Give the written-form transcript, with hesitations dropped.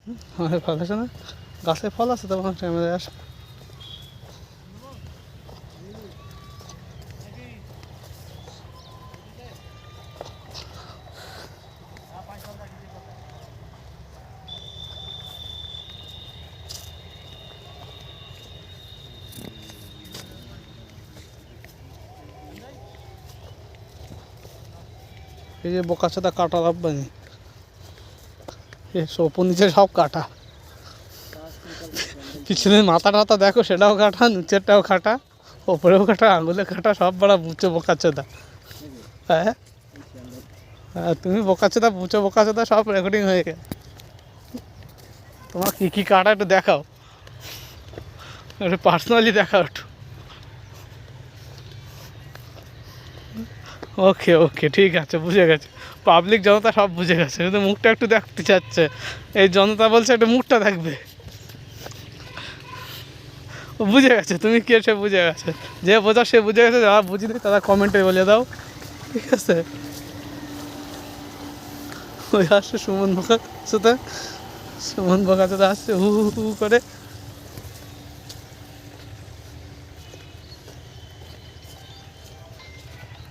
আমাদের ফল আছে না, গাছে ফল আছে তখন টাইমে আসে। এই যে বোকাচোদা কাটা লাভবানি, ওপর নিচে সব কাটা, পিছনের মাথা টাথা দেখো সেটাও কাটা, নিচেরটাও কাটা, ওপরেও কাটা, আঙুলে কাটা, সব বড় বুঝছো বোকাচোদা। হ্যাঁ হ্যাঁ, তুমি বোকাচোদা বুঝছো বোকাচোদা, সব রেকর্ডিং হয়ে গেছে। তোমার কী কী কাটা একটু দেখাও, একটু পার্সোনালি দেখাও একটু। ওকে ওকে ঠিক আছে, বুঝে গেছে, পাবলিক জনতা সব বুঝে গেছে, কিন্তু মুখটা একটু দেখতে চাচ্ছে। এই জনতা বলছে একটু মুখটা দেখবে। ও বুঝে গেছে তুমি কে, সে বুঝে গেছে, যে বোঝা সে বুঝে গেছে, যারা বুঝিনি তারা কমেন্টে বলে দাও, ঠিক আছে। ওই আসছে সুমন বোকা সাথে, সুমন বোকা সাথে আসছে হু হু হু করে।